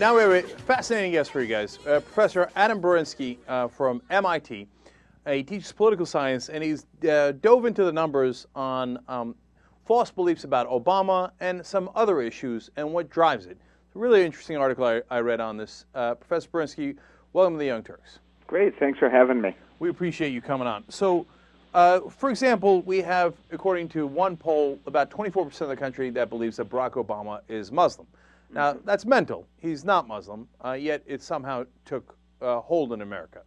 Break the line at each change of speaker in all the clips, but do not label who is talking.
Now we have a fascinating guest for you guys, Professor Adam Berinsky from MIT. He teaches political science, and he's dove into the numbers on false beliefs about Obama and some other issues and what drives it. It's a really interesting article I read on this. Professor Berinsky, welcome to the Young Turks.
Great, thanks for having me.
We appreciate you coming on. So, for example, we have, according to one poll, about 24% of the country that believes that Barack Obama is Muslim. Now, that's mental. He's not Muslim, yet it somehow took hold in America.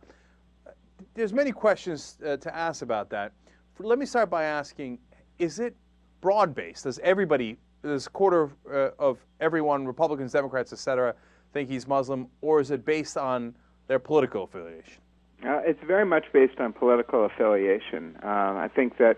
There's many questions to ask about that. Let me start by asking, is it broad-based? Does everybody, does a quarter of everyone, Republicans, Democrats, et cetera, think he's Muslim, or is it based on their political affiliation?
It's very much based on political affiliation. I think that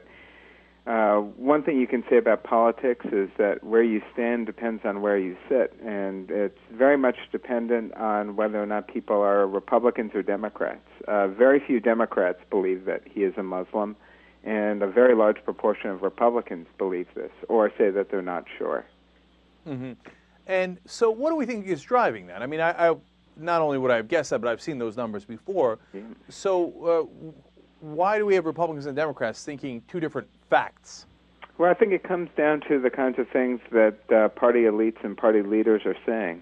one thing you can say about politics is that where you stand depends on where you sit, and it's very much dependent on whether or not people are Republicans or Democrats. Very few Democrats believe that he is a Muslim, and a very large proportion of Republicans believe this, or say that they're not sure.
Mm-hmm. And so what do we think is driving that? I mean, I not only would I have guessed that, but I've seen those numbers before. Yeah. So why do we have Republicans and Democrats thinking two different facts?
Well, I think it comes down to the kinds of things that party elites and party leaders are saying.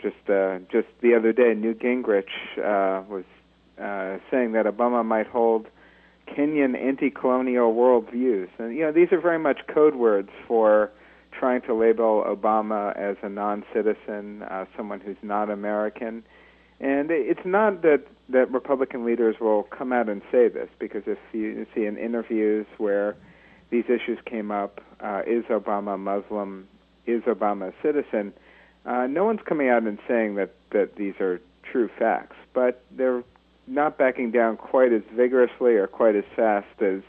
Just the other day, Newt Gingrich was saying that Obama might hold Kenyan anti-colonial worldviews. And, these are very much code words for trying to label Obama as a non-citizen, someone who's not American. And it's not that Republican leaders will come out and say this, because if you see in interviews where these issues came up, is Obama Muslim, is Obama a citizen, no one's coming out and saying that these are true facts, but they're not backing down quite as vigorously or quite as fast as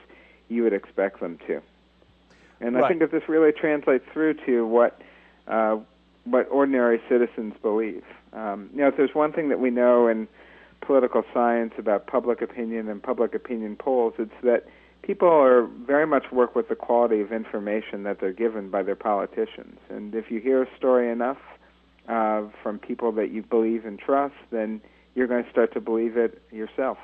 you would expect them to. And I think that this really translates through to what ordinary citizens believe. If there's one thing that we know in political science about public opinion and public opinion polls, it's that people are very much work with the quality of information that they're given by their politicians. And if you hear a story enough from people that you believe and trust, then you're going to start to believe it yourself.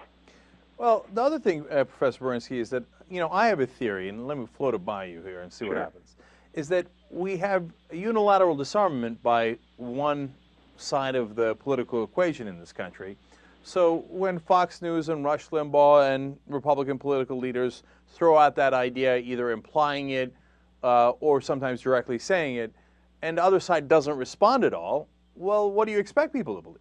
Well, the other thing, Professor Berinsky, is that, I have a theory, and let me float it by you here and see what happens, is that we have a unilateral disarmament by one side of the political equation in this country. So when Fox News and Rush Limbaugh and Republican political leaders throw out that idea, either implying it or sometimes directly saying it, and the other side doesn't respond at all, well, what do you expect people to believe?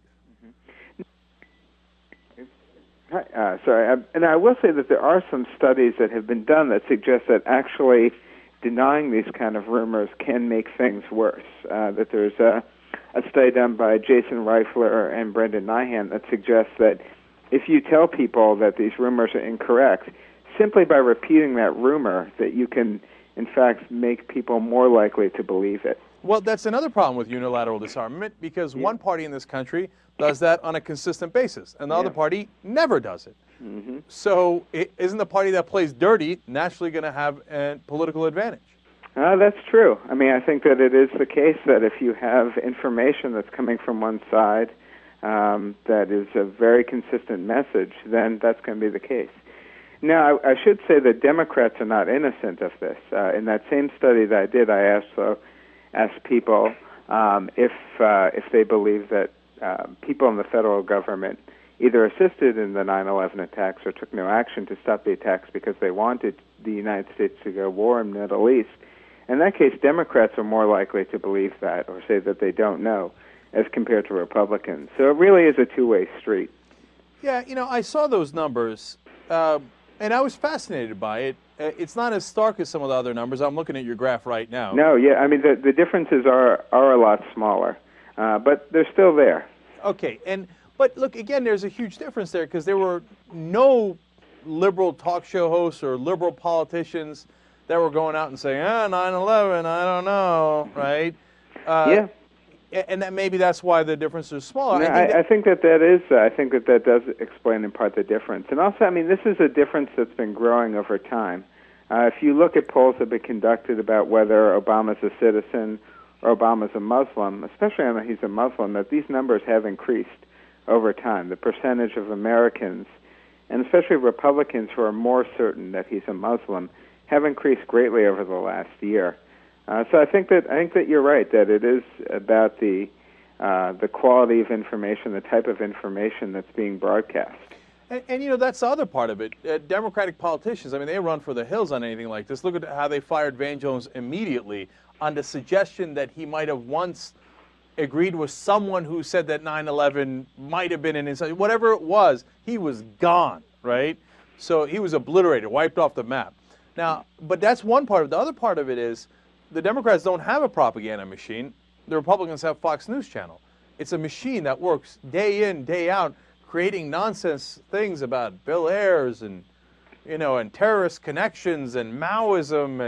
And I will say that there are some studies that have been done that suggest that actually denying these kind of rumors can make things worse. That there's a study done by Jason Reifler and Brendan Nyhan that suggests that if you tell people that these rumors are incorrect, simply by repeating that rumor, that you can, in fact, make people more likely to believe it.
Well, that's another problem with unilateral disarmament, because one party in this country does that on a consistent basis, and the other party never does it. Mm-hmm. So isn't the party that plays dirty naturally going to have a political advantage?
That's true. I mean, I think that it is the case that if you have information that's coming from one side that is a very consistent message, then that's going to be the case. Now, I should say that Democrats are not innocent of this. In that same study that I did, I asked people if they believe that people in the federal government either assisted in the 9/11 attacks or took no action to stop the attacks because they wanted the United States to go to war in the Middle East. In that case, Democrats are more likely to believe that or say that they don't know as compared to Republicans. So it really is a two-way street.
Yeah, I saw those numbers, and I was fascinated by it. It's not as stark as some of the other numbers. I'm looking at your graph right now.
No, yeah, I mean, the differences are a lot smaller, but they're still there.
Okay, but look, again, there's a huge difference there, because there were no liberal talk show hosts or liberal politicians that were going out and saying, 9/11, I don't know, right?
Yeah.
And maybe that's why the difference is smaller.
No, I think that does explain in part the difference. And also, I mean, this is a difference that's been growing over time. If you look at polls that have been conducted about whether Obama's a citizen Obama's a Muslim, especially on that he's a Muslim, that these numbers have increased over time. The percentage of Americans, and especially Republicans who are more certain that he's a Muslim, have increased greatly over the last year. So I think that you're right, that it is about the quality of information, the type of information that's being broadcast.
And you know, that's the other part of it. Democratic politicians, I mean, they run for the hills on anything like this. Look at how they fired Van Jones immediately on the suggestion that he might have once agreed with someone who said that 9/11 might have been in his, whatever it was, he was gone, right? So he was obliterated, wiped off the map. Now, but that's one part of it. The other part of it is the Democrats don't have a propaganda machine. The Republicans have Fox News Channel. It's a machine that works day in, day out, creating nonsense things about Bill Ayers and, you know, and terrorist connections and Maoism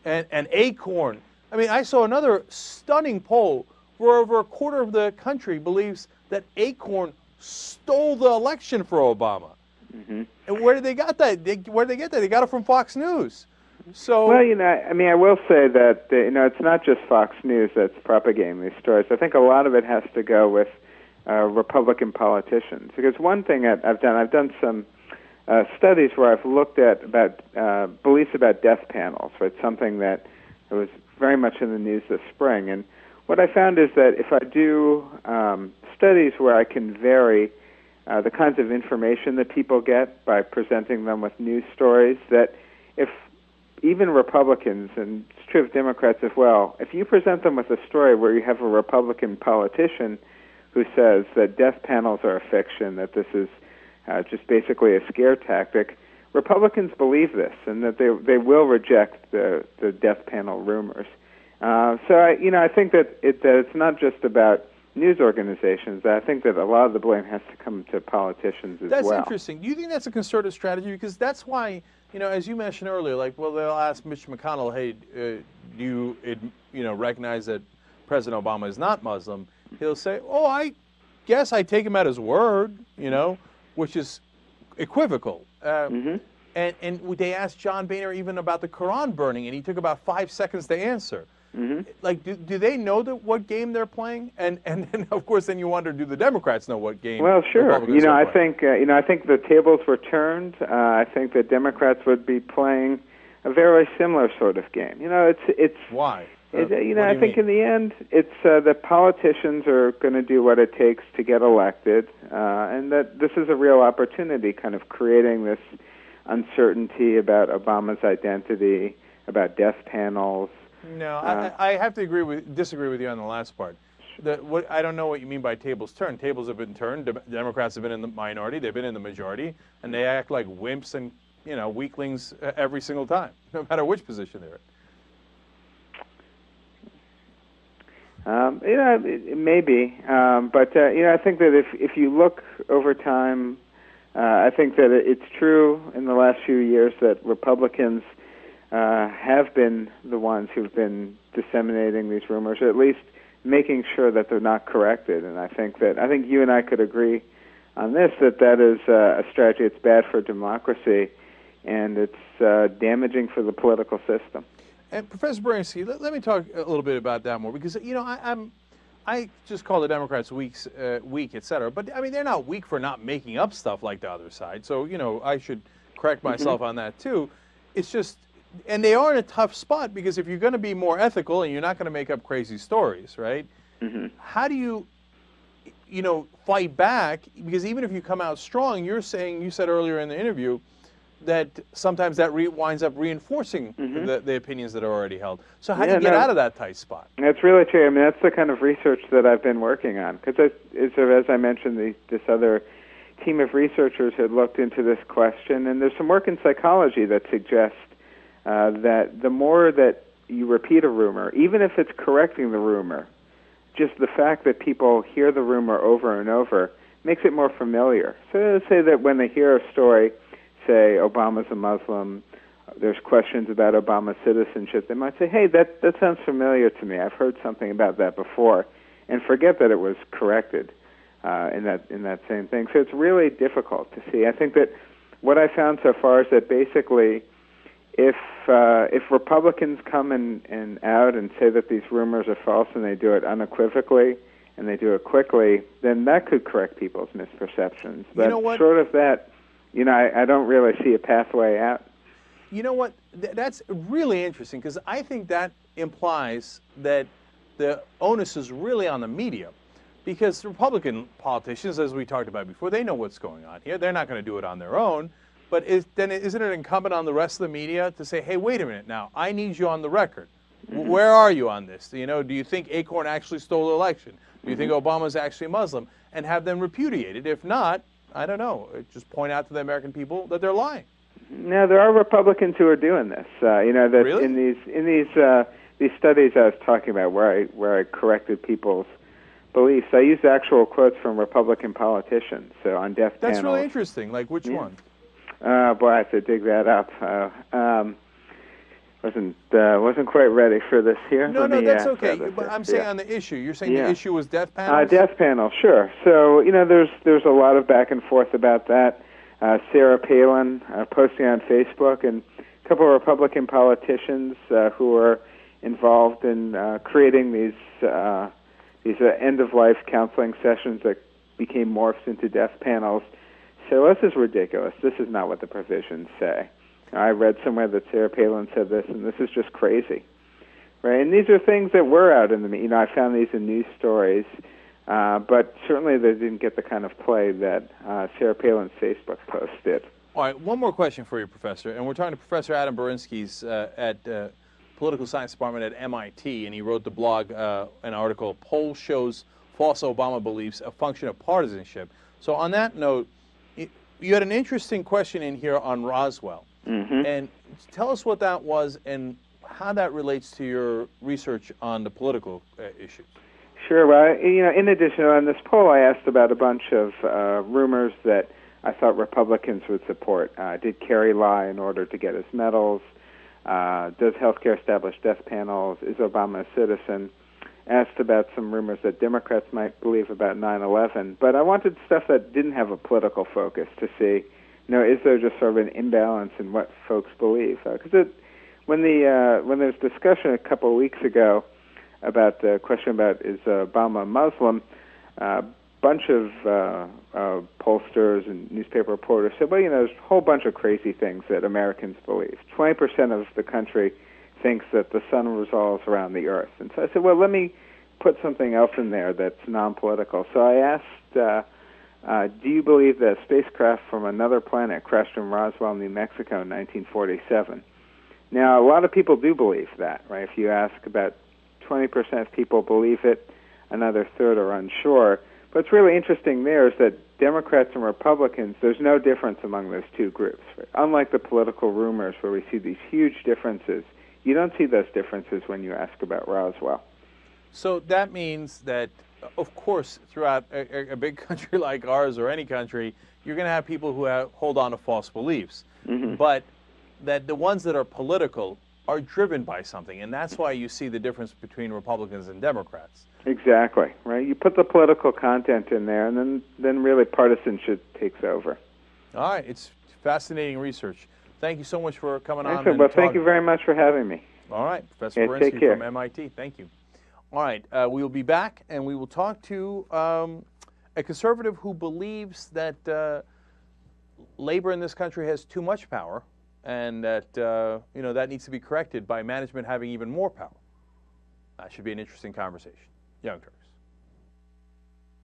and Acorn. I mean, I saw another stunning poll where over a quarter of the country believes that Acorn stole the election for Obama. Mm-hmm. And where did they get that? Where did they get that? They got it from Fox News. So,
well, you know, I mean, I will say that you know, it's not just Fox News that's propagating these stories. I think a lot of it has to go with Republican politicians. Because one thing I've done some studies where I've looked at about beliefs about death panels. Right, something that was very much in the news this spring. And what I found is that if I do studies where I can vary the kinds of information that people get by presenting them with news stories, that if even Republicans, and it's true of Democrats as well, if you present them with a story where you have a Republican politician who says that death panels are a fiction, that this is just basically a scare tactic, Republicans believe this, and that they will reject the death panel rumors. So I think that it's not just about news organizations. I think that a lot of the blame has to come to politicians as well.
That's interesting. Do you think that's a concerted strategy? Because that's why, you know, as you mentioned earlier, like, well, they'll ask Mitch McConnell, hey, do you recognize that President Obama is not Muslim? He'll say, oh, I guess I take him at his word, you know, which is equivocal. And they asked John Boehner even about the Quran burning, and he took about 5 seconds to answer. Mm-hmm. Like, do they know what game they're playing? And then, of course, then you wonder, do the Democrats know what game?
Well, sure. I think the tables were turned. I think that Democrats would be playing a very similar sort of game. You know, it's
why.
I think in the end, it's that politicians are going to do what it takes to get elected, and that this is a real opportunity, kind of creating this uncertainty about Obama's identity, about death panels.
No, I have to disagree with you on the last part. I don't know what you mean by tables turned. Tables have been turned. Democrats have been in the minority. They've been in the majority, and they act like wimps and weaklings every single time, no matter which position they're in. Maybe, but I think that if you look over time, I think that it's true in the last few years that Republicans have been the ones who've been disseminating these rumors, or at least making sure that they're not corrected. And I think you and I could agree on this, that is a strategy. It's bad for democracy, and it's damaging for the political system. And Professor Berinsky, let me talk a little bit about that more, because I just call the Democrats weak, et cetera. But I mean, they're not weak for not making up stuff like the other side. So I should correct myself on that too. It's just, and they are in a tough spot, because if you're going to be more ethical and you're not going to make up crazy stories, right? Mm-hmm. How do you fight back? Because even if you come out strong, you said earlier in the interview that sometimes that winds up reinforcing the opinions that are already held. So how do you get out of that tight spot?
That's really true. I mean, that's the kind of research that I've been working on. Because as I mentioned, this other team of researchers had looked into this question, and there's some work in psychology that suggests that the more that you repeat a rumor, even if it's correcting the rumor, just the fact that people hear the rumor over and over makes it more familiar. So let's say that when they hear a story, say Obama's a Muslim, there's questions about Obama's citizenship, they might say, hey, that sounds familiar to me. I've heard something about that before, and forget that it was corrected in that same thing. So it's really difficult to see. I think that what I found so far is that basically if Republicans come and out and say that these rumors are false and they do it unequivocally and they do it quickly, then that could correct people's misperceptions. But
you know what?
Short of that, I don't really see a pathway out.
You know what? That's really interesting, because I think that implies that the onus is really on the media, because Republican politicians, as we talked about before, they know what's going on here. They're not going to do it on their own. But isn't it incumbent on the rest of the media to say, hey, wait a minute now, I need you on the record.
Mm-hmm.
Where are you on this? Do you think Acorn actually stole the election? Do you think Obama's actually Muslim? And have them repudiated. If not, I don't know, just point out to the American people that they're lying.
Now, there are Republicans who are doing this. That
really?
in these studies I was talking about, where I corrected people's beliefs, I used actual quotes from Republican politicians. So on death panels.
That's really interesting. Like which one?
Boy, I have to dig that up. Wasn't quite ready for this here.
No, that's okay. But I'm saying on the issue. You're saying the issue was death panels?
Death panel, sure. So, there's a lot of back and forth about that. Sarah Palin posting on Facebook, and a couple of Republican politicians who are involved in creating these end-of-life counseling sessions that became morphs into death panels. So this is ridiculous. This is not what the provisions say. I read somewhere that Sarah Palin said this, and this is just crazy, right? And these are things that were out in the media. I found these in news stories, but certainly they didn't get the kind of play that Sarah Palin's Facebook post did.
All right, one more question for you, Professor. And we're talking to Professor Adam Berinsky at Political Science Department at MIT, and he wrote the blog, an article, Poll Shows False Obama Beliefs, a Function of Partisanship. So on that note, you had an interesting question in here on Roswell.
Mm-hmm.
And tell us what that was and how that relates to your research on the political issues.
Sure. Well, in addition, on this poll, I asked about a bunch of rumors that I thought Republicans would support. Did Kerry lie in order to get his medals? Does healthcare establish death panels? Is Obama a citizen? Asked about some rumors that Democrats might believe about 9/11, but I wanted stuff that didn't have a political focus to see, is there just sort of an imbalance in what folks believe? Because when there was discussion a couple of weeks ago about the question about is Obama Muslim, a bunch of pollsters and newspaper reporters said, well, there's a whole bunch of crazy things that Americans believe. 20% of the country thinks that the sun revolves around the earth. And so I said, well, let me put something else in there that's non-political. So I asked, do you believe that a spacecraft from another planet crashed in Roswell, New Mexico in 1947? Now, a lot of people do believe that, right? If you ask, about 20% of people believe it, another third are unsure. But what's really interesting there is that Democrats and Republicans, there's no difference among those two groups. Right? Unlike the political rumors where we see these huge differences, you don't see those differences when you ask about Roswell.
So that means that, of course, throughout a big country like ours or any country, you're going to have people who hold on to false beliefs.
Mm-hmm.
But that the ones that are political are driven by something, and that's why you see the difference between Republicans and Democrats.
Exactly, right? You put the political content in there, and then really partisanship takes over.
All right, it's fascinating research. Thank you so much for coming on.
Excellent. Well, thank you very much for having me.
All right, Professor Berinsky from MIT. Thank you. All right, we will be back, and we will talk to a conservative who believes that labor in this country has too much power, and that that needs to be corrected by management having even more power. That should be an interesting conversation. Young Turks.